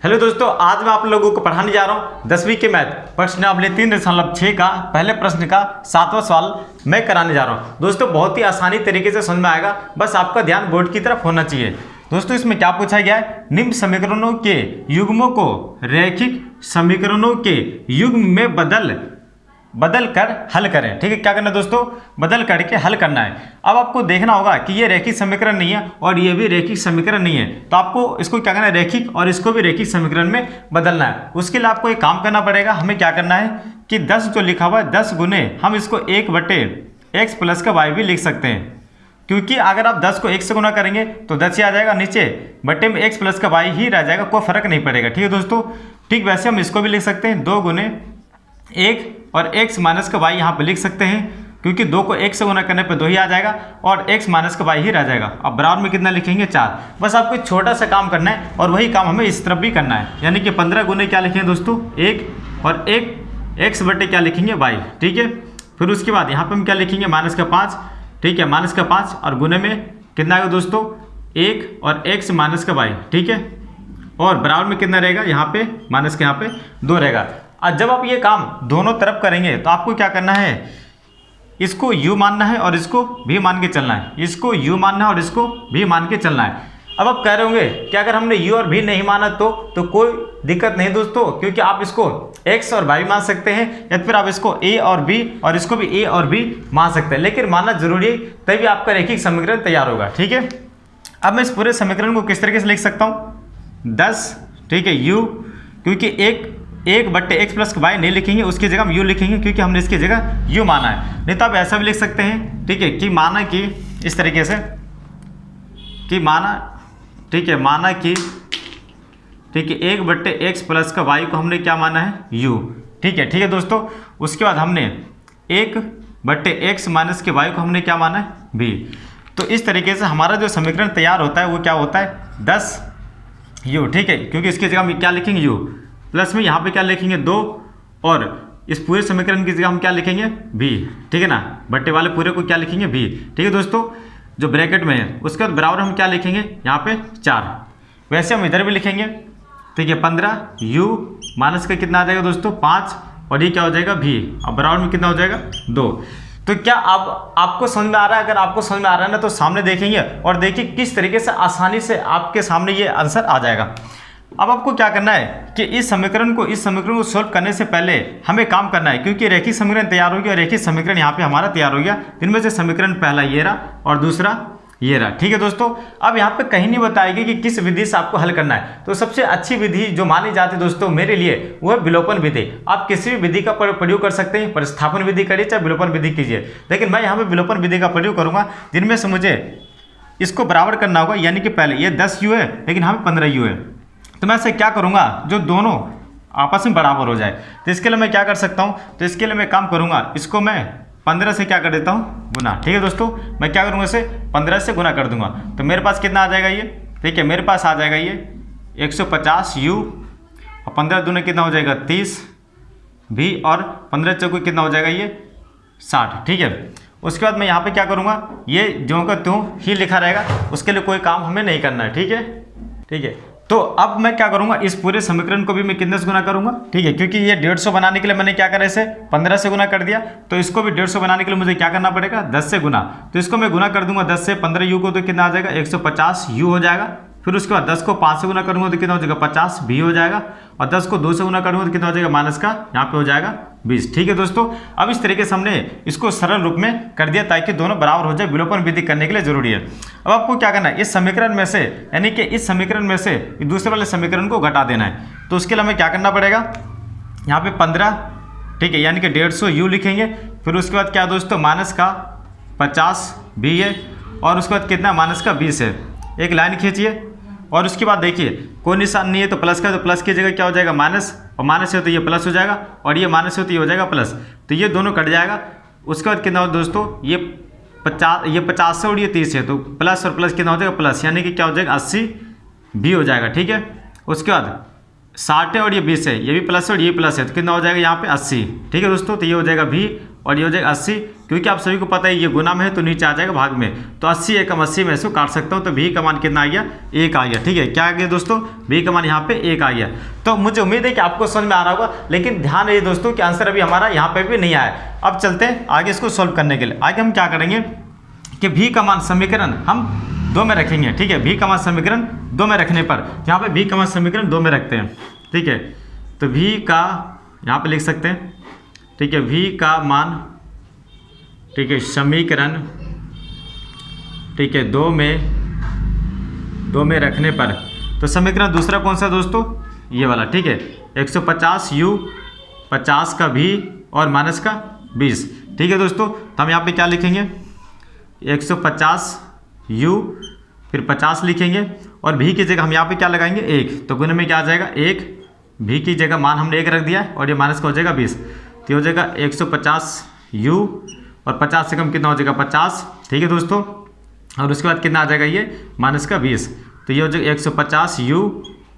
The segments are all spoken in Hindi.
हेलो दोस्तों, आज मैं आप लोगों को पढ़ाने जा रहा हूँ 10वीं के मैथ प्रश्नावली 3.6 का पहले प्रश्न का 7वां सवाल मैं कराने जा रहा हूँ। दोस्तों बहुत ही आसानी तरीके से समझ में आएगा, बस आपका ध्यान बोर्ड की तरफ होना चाहिए। दोस्तों इसमें क्या पूछा गया है, निम्न समीकरणों के युग्मों को रैखिक समीकरणों के युग्म में बदल कर हल करें। ठीक है, क्या करना है दोस्तों, बदल करके हल करना है। अब आपको देखना होगा कि ये रैखिक समीकरण नहीं है और ये भी रैखिक समीकरण नहीं है, तो आपको इसको क्या करना है, रैखिक और इसको भी रैखिक समीकरण में बदलना है। उसके लिए आपको एक काम करना पड़ेगा। हमें क्या करना है कि 10 जो लिखा हुआ है 10 गुने हम इसको 1/x प्लस का y भी लिख सकते हैं, क्योंकि अगर आप 10 को 1 से गुना करेंगे तो 10 ही आ जाएगा, नीचे बटे में x प्लस का y ही रह जाएगा, कोई फर्क नहीं पड़ेगा। ठीक है दोस्तों, ठीक वैसे हम इसको भी लिख सकते हैं 2 गुने 1 और x माइनस का y यहाँ पे लिख सकते हैं, क्योंकि 2 को 1 से गुना करने पे 2 ही आ जाएगा और x माइनस का y ही रह जाएगा। अब बराबर में कितना लिखेंगे 4। बस आपको एक छोटा सा काम करना है और वही काम हमें इस तरफ भी करना है, यानी कि 15 गुने क्या लिखेंगे दोस्तों 1 और 1 x बटे क्या लिखेंगे y। ठीक है, फिर उसके बाद यहाँ पे हम क्या लिखेंगे माइनस का 5। ठीक है, माइनस का 5 और गुने में कितना आएगा दोस्तों 1 और x माइनस का y। ठीक है, और बराबर में कितना रहेगा यहाँ पे माइनस के यहाँ पे 2 रहेगा। और जब आप ये काम दोनों तरफ करेंगे तो आपको क्या करना है, इसको u मानना है और इसको भी मान के चलना है, इसको u मानना है और इसको भी मान के चलना है। अब आप कह रहे होंगे कि अगर हमने u और v नहीं माना तो कोई दिक्कत नहीं दोस्तों, क्योंकि आप इसको x और y मान सकते हैं या फिर आप इसको a और b और इसको भी a और b मान सकते हैं, लेकिन मानना जरूरी है, तभी आपका रैखिक समीकरण तैयार होगा। ठीक है, अब मैं इस पूरे समीकरण को किस तरीके से लिख सकता हूँ 10, ठीक है u, क्योंकि 1/x प्लस y नहीं लिखेंगे, उसकी जगह हम u लिखेंगे, क्योंकि हमने इसकी जगह u माना है। नहीं तो आप ऐसा भी लिख सकते हैं, ठीक है, कि माना कि इस तरीके से कि माना, ठीक है, माना कि ठीक है 1/x प्लस का y को हमने क्या माना है u। ठीक है दोस्तों, उसके बाद हमने 1/x माइनस के y को हमने क्या माना है b। तो इस तरीके से हमारा जो समीकरण तैयार होता है वो क्या होता है 10u। ठीक है, क्योंकि इसकी जगह हम क्या लिखेंगे u, प्लस में यहाँ पे क्या लिखेंगे 2 और इस पूरे समीकरण की जगह हम क्या लिखेंगे b। ठीक है ना, बट्टे वाले पूरे को क्या लिखेंगे b। ठीक है दोस्तों, जो ब्रैकेट में है उसके बाद बराबर हम क्या लिखेंगे यहाँ पे 4। वैसे हम इधर भी लिखेंगे, ठीक है 15u माइनस का कितना आ जाएगा दोस्तों 5 और ये क्या हो जाएगा v, अब बराबर में कितना हो जाएगा 2। तो क्या आपको समझ में आ रहा है? अगर आपको समझ में आ रहा है ना तो सामने देखेंगे और देखिए किस तरीके से आसानी से आपके सामने ये आंसर आ जाएगा। अब आपको क्या करना है कि इस समीकरण को सॉल्व करने से पहले हमें काम करना है, क्योंकि रैखिक समीकरण तैयार हो गया और रैखिक समीकरण यहाँ पे हमारा तैयार हो गया। इनमें से समीकरण पहला ये रहा और दूसरा ये रहा। ठीक है दोस्तों, अब यहाँ पे कहीं नहीं बताएगी कि किस विधि से आपको हल करना है। तो सबसे अच्छी विधि जो मानी जाती है दोस्तों मेरे लिए वो है विलोपन विधि। आप किसी भी विधि का प्रयोग कर सकते हैं, प्रतिस्थापन विधि करिए चाहे विलोपन विधि कीजिए, लेकिन मैं यहाँ पे विलोपन विधि का प्रयोग करूँगा, जिनमें से मुझे इसको बराबर करना होगा, यानी कि पहले ये 10u है लेकिन यहाँ पे 15u है। तो मैं ऐसे क्या करूँगा जो दोनों आपस में बराबर हो जाए, तो इसके लिए मैं क्या कर सकता हूँ, तो इसके लिए मैं काम करूँगा, इसको मैं 15 से क्या कर देता हूँ गुना। ठीक है दोस्तों, मैं क्या करूँगा इसे 15 से गुना कर दूंगा, तो मेरे पास कितना आ जाएगा ये, ठीक है मेरे पास आ जाएगा ये 150u और 15 दूने कितना हो जाएगा 30v और 15 चौके कितना हो जाएगा ये 60। ठीक है, उसके बाद मैं यहाँ पे क्या करूँगा, ये ज्यों का त्यों ही लिखा रहेगा, उसके लिए कोई काम हमें नहीं करना है। ठीक है, तो अब मैं क्या करूंगा, इस पूरे समीकरण को भी मैं कितने से गुना करूंगा। ठीक है, क्योंकि ये 150 बनाने के लिए मैंने क्या करा, इसे 15 से गुना कर दिया, तो इसको भी 150 बनाने के लिए मुझे क्या करना पड़ेगा 10 से गुना। तो इसको मैं गुना कर दूंगा 10 से 15u को, तो कितना आ जाएगा 150u हो जाएगा। फिर उसके बाद 10 को 5 से गुना करूंगा तो कितना हो जाएगा 50v हो जाएगा, और 10 को 2 से गुना करूंगा तो कितना हो जाएगा माइनस का यहाँ पे हो जाएगा 20। ठीक है दोस्तों, अब इस तरीके से हमने इसको सरल रूप में कर दिया ताकि दोनों बराबर हो जाए। विलोपन विधि करने के लिए जरूरी है। अब आपको क्या करना है, इस समीकरण में से यानी कि इस समीकरण में से दूसरे वाले समीकरण को घटा देना है। तो उसके लिए हमें क्या करना पड़ेगा, यहाँ पे 15, ठीक है, यानी कि 150u लिखेंगे। फिर उसके बाद क्या दोस्तों माइनस का 50v है और उसके बाद कितना माइनस का 20 है। एक लाइन खींचिए और उसके बाद देखिए कोई निशान नहीं है तो प्लस का, तो प्लस की जगह क्या हो जाएगा माइनस, और माइनस है तो ये प्लस हो जाएगा और ये माइनस है तो ये हो जाएगा प्लस, तो ये दोनों कट जाएगा। उसके बाद कितना हो दोस्तों ये 50 है और ये 30 है, तो प्लस और प्लस कितना हो जाएगा प्लस, यानी कि क्या हो जाएगा 80v हो जाएगा। ठीक है, उसके बाद 60 है और ये 20 है, ये भी प्लस है और ये प्लस है, तो कितना हो जाएगा यहाँ पे 80। ठीक है दोस्तों, तो ये हो जाएगा v और ये हो जाएगा 80, क्योंकि आप सभी को पता है ये गुना में है तो नीचे आ जाएगा भाग में, तो 80 एकम 80 में से काट सकता हूँ, तो भी का मान कितना आ गया 1 आ गया। ठीक है, क्या आ गया दोस्तों, भी का मान यहाँ पे 1 आ गया। तो मुझे उम्मीद है कि आपको समझ में आ रहा होगा, लेकिन ध्यान रखिए दोस्तों कि आंसर अभी हमारा यहाँ पे भी नहीं आया। अब चलते हैं आगे इसको सॉल्व करने के लिए। आगे हम क्या करेंगे कि भी का मान समीकरण हम 2 में रखेंगे। ठीक है, भी का मान समीकरण 2 में रखने पर यहाँ पे भी का मान समीकरण 2 में रखते हैं। ठीक है, तो भी का यहाँ पे लिख सकते हैं। ठीक है, भी का मान, ठीक है, समीकरण, ठीक है, 2 में रखने पर, तो समीकरण दूसरा कौन सा दोस्तों, ये वाला। ठीक है, 150u 50 का भी और माइनस का 20। ठीक है दोस्तों, तो हम यहाँ पे क्या लिखेंगे, 150u फिर 50 लिखेंगे और भी की जगह हम यहाँ पे क्या लगाएंगे 1, तो गुने में क्या आ जाएगा 1, भी की जगह मान हमने 1 रख दिया और ये माइनस का हो जाएगा 20, तो हो जाएगा 150u और 50 से कम कितना हो जाएगा 50। ठीक है दोस्तों, और उसके बाद कितना आ जाएगा ये माइनस का 20, तो ये हो जाएगा 150u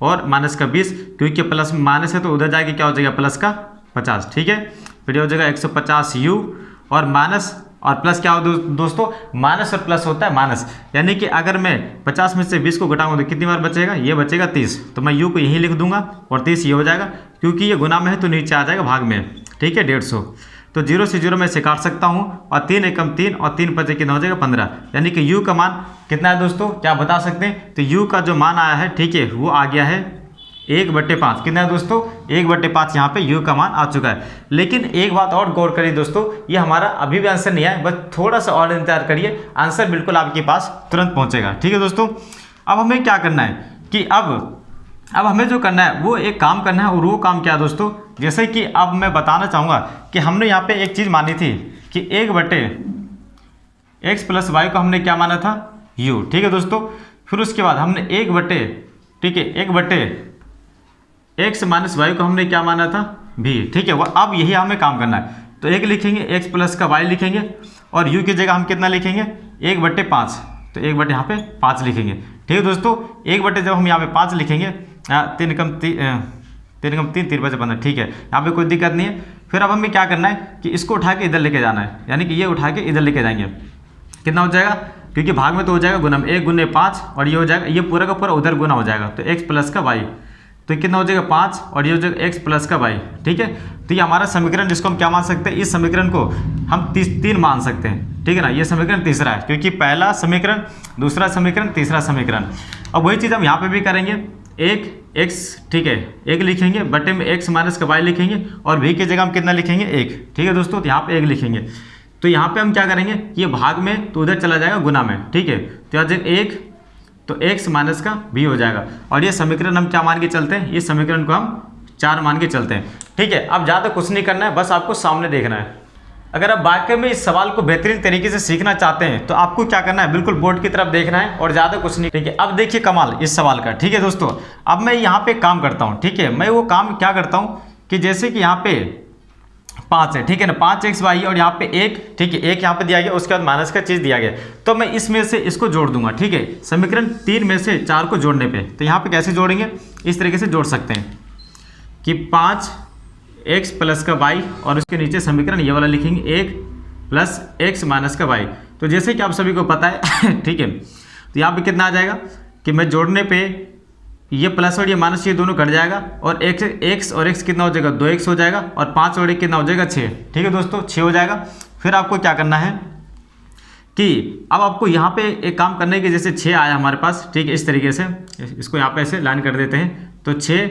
और माइनस का 20, क्योंकि प्लस में माइनस है तो उधर जाके क्या हो जाएगा प्लस का 50। ठीक है, फिर ये हो जाएगा 150u और माइनस और प्लस क्या हो दोस्तों, माइनस और प्लस होता है माइनस, यानी कि अगर मैं 50 में से 20 को घटाऊंगा तो कितनी बार बचेगा, ये बचेगा 30, तो मैं u को यहीं लिख दूंगा और 30 ये हो जाएगा, क्योंकि ये गुना में है तो नीचे आ जाएगा भाग में। ठीक है, 150, तो 0 से 0 में से काट सकता हूँ और 3 एकम 3 और 3 5 कितना हो जाएगा 15, यानी कि u का मान कितना है दोस्तों, क्या बता सकते हैं, तो u का जो मान आया है, ठीक है, वो आ गया है 1/5। कितना है दोस्तों, 1/5 यहाँ पे u का मान आ चुका है। लेकिन एक बात और गौर करिए दोस्तों, ये हमारा अभी भी आंसर नहीं आया, बस थोड़ा सा और इंतजार करिए, आंसर बिल्कुल आपके पास तुरंत पहुँचेगा। ठीक है दोस्तों, अब हमें क्या करना है कि अब हमें जो करना है वो एक काम करना है, और वो काम क्या है दोस्तों, जैसे कि अब मैं बताना चाहूँगा कि हमने यहाँ पे एक चीज़ मानी थी कि 1/x + y को हमने क्या माना था u। ठीक है दोस्तों, फिर उसके बाद हमने 1/x - y को हमने क्या माना था v। ठीक है, वह अब यही हमें काम करना है, तो 1 लिखेंगे, x + का y लिखेंगे और u की जगह हम कितना लिखेंगे 1/5, तो 1 यहाँ पे 5 लिखेंगे। ठीक है दोस्तों, 1 जब हम यहाँ पे 5 लिखेंगे, 3 कम 3 3 5 15। ठीक है, यहाँ पे कोई दिक्कत नहीं है। फिर अब हमें क्या करना है कि इसको उठा के इधर लेके जाना है, यानी कि ये उठा के इधर लेके जाएंगे, कितना हो जाएगा, क्योंकि भाग में तो हो जाएगा गुना में, 1 × 5 और ये हो जाएगा, ये पूरा का पूरा उधर गुना हो जाएगा, तो x + का y, तो कितना हो जाएगा 5 और ये हो जाएगा x + का y। ठीक है, तो ये हमारा समीकरण, जिसको हम क्या मान सकते हैं, इस समीकरण को हम 3 मान सकते हैं। ठीक है ना, ये समीकरण तीसरा है, क्योंकि पहला समीकरण, दूसरा समीकरण, तीसरा समीकरण। अब वही चीज़ हम यहाँ पे भी करेंगे, 1x, ठीक है, 1 लिखेंगे, बटे में x - का y लिखेंगे और v की जगह हम कितना लिखेंगे 1। ठीक है दोस्तों, तो यहाँ पे 1 लिखेंगे, तो यहाँ पे हम क्या करेंगे, ये भाग में तो उधर चला जाएगा गुना में। ठीक है, तो यहाँ जब 1, तो x - का v हो जाएगा, और ये समीकरण हम क्या मान के चलते हैं, इस समीकरण को हम 4 मान के चलते हैं। ठीक है, अब ज़्यादा कुछ नहीं करना है, बस आपको सामने देखना है। अगर आप वाकई में इस सवाल को बेहतरीन तरीके से सीखना चाहते हैं तो आपको क्या करना है, बिल्कुल बोर्ड की तरफ देखना है और ज़्यादा कुछ नहीं। ठीक है, अब देखिए कमाल इस सवाल का। ठीक है दोस्तों, अब मैं यहाँ पे काम करता हूँ। ठीक है, मैं वो काम क्या करता हूँ कि जैसे कि यहाँ पे 5 है, ठीक है ना, 5xy और यहाँ पे 1, ठीक है, 1 यहाँ पे दिया गया, उसके बाद माइनस का चीज़ दिया गया, तो मैं इसमें से इसको जोड़ दूंगा। ठीक है, समीकरण 3 में से 4 को जोड़ने पे, तो यहाँ पे कैसे जोड़ेंगे, इस तरीके से जोड़ सकते हैं कि 5x + का y और उसके नीचे समीकरण ये वाला लिखेंगे 1 + x - का y। तो जैसे कि आप सभी को पता है ठीक है, तो यहाँ पे कितना आ जाएगा कि मैं जोड़ने पे ये प्लस और ये माइनस, ये दोनों कट जाएगा और x और x कितना हो जाएगा 2x हो जाएगा, और 5 और 1 कितना हो जाएगा 6। ठीक है दोस्तों, 6 हो जाएगा। फिर आपको क्या करना है कि अब आपको यहाँ पे एक काम करने के, जैसे 6 आया हमारे पास, ठीक है, इस तरीके से इसको यहाँ पे ऐसे लाइन कर देते हैं, तो 6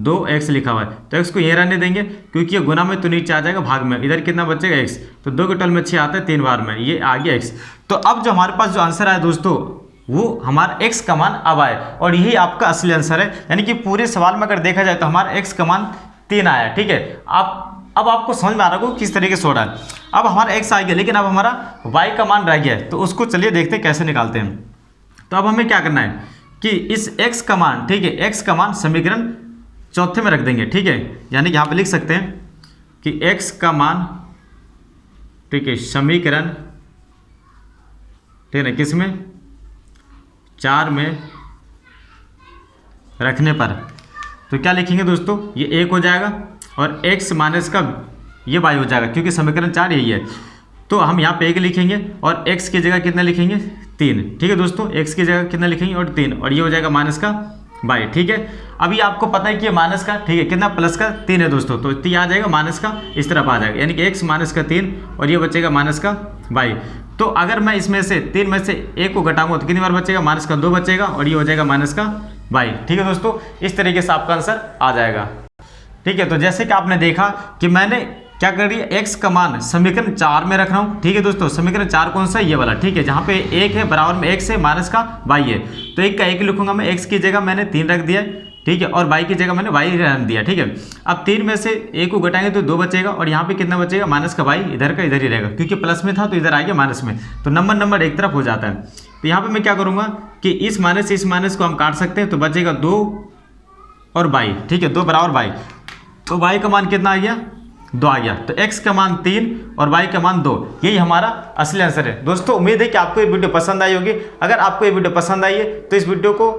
2x लिखा हुआ है, तो x को ये रहने देंगे, क्योंकि ये गुना में तो नीचे आ जाएगा भाग में, इधर कितना बचेगा x, तो 2 के टोल में 6 आता है 3 बार में, ये आ गया x। तो अब जो हमारे पास जो आंसर आया दोस्तों, वो हमारा x का मान अब आए, और यही आपका असली आंसर है। यानी कि पूरे सवाल में अगर देखा जाए तो हमारा x का मान 3 आया। ठीक है, अब आपको समझ में आ रहा होगा किस तरीके से हो रहा है। अब हमारा x आ गया, लेकिन अब हमारा y का मान रह गया है, तो उसको चलिए देखते हैं कैसे निकालते हैं। तो अब हमें क्या करना है कि इस x का मान, ठीक है, x का मान समीकरण 4 में रख देंगे। ठीक है, यानी कि यहाँ पे लिख सकते हैं कि x का मान, ठीक है, समीकरण, ठीक है, किस में 4 में रखने पर, तो क्या लिखेंगे दोस्तों, ये 1 हो जाएगा और x - का ये y हो जाएगा, क्योंकि समीकरण 4 यही है। तो हम यहाँ पे 1 लिखेंगे और x की जगह कितना लिखेंगे 3। ठीक है दोस्तों, x की जगह कितना लिखेंगे और 3, और ये हो जाएगा माइनस का बाई। ठीक है, अभी आपको पता है कि ये माइनस का, ठीक है, कितना प्लस का 3 है दोस्तों, तो ये आ जाएगा माइनस का इस तरफ आ जाएगा, यानी कि x माइनस का 3 और ये बचेगा माइनस का बाई। तो अगर मैं इसमें से 3 में से 1 को घटाऊंगा तो कितनी बार बचेगा, माइनस का 2 बचेगा और ये हो जाएगा माइनस का बाई। ठीक है दोस्तों, इस तरीके से आपका आंसर आ जाएगा। ठीक है, तो जैसे कि आपने देखा कि मैंने क्या कर रही है, x का मान समीकरण 4 में रख रहा हूँ। ठीक है दोस्तों, समीकरण 4 कौन सा है, ये वाला। ठीक है, जहाँ पे 1 है बराबर में x है माइनस का बाई है, तो 1 का 1 लिखूंगा मैं, x की जगह मैंने 3 रख दिया है। ठीक है, और बाई की जगह मैंने y रख दिया। ठीक है, अब 3 में से 1 को घटाएंगे तो 2 बचेगा और यहाँ पे कितना बचेगा, माइनस का बाई, इधर का इधर ही रहेगा, क्योंकि प्लस में था तो इधर आ गया माइनस में, तो नंबर एक तरफ हो जाता है। तो यहाँ पे मैं क्या करूँगा कि इस माइनस को हम काट सकते हैं, तो बचेगा 2 और बाई। ठीक है, 2 बराबर बाई, तो y का मान कितना आ गया, 2 आ गया। तो x का मान 3 और y का मान 2, यही हमारा असली आंसर है। दोस्तों उम्मीद है कि आपको ये वीडियो पसंद आई होगी। अगर आपको ये वीडियो पसंद आई है तो इस वीडियो को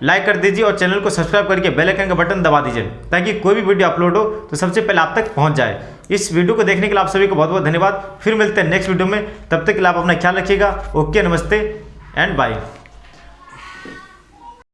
लाइक कर दीजिए और चैनल को सब्सक्राइब करके बेल आइकन का बटन दबा दीजिए, ताकि कोई भी वीडियो अपलोड हो तो सबसे पहले आप तक पहुंच जाए। इस वीडियो को देखने के लिए आप सभी को बहुत बहुत धन्यवाद। फिर मिलते हैं नेक्स्ट वीडियो में, तब तक के लिए आप अपना ख्याल रखिएगा। ओके, नमस्ते एंड बाय।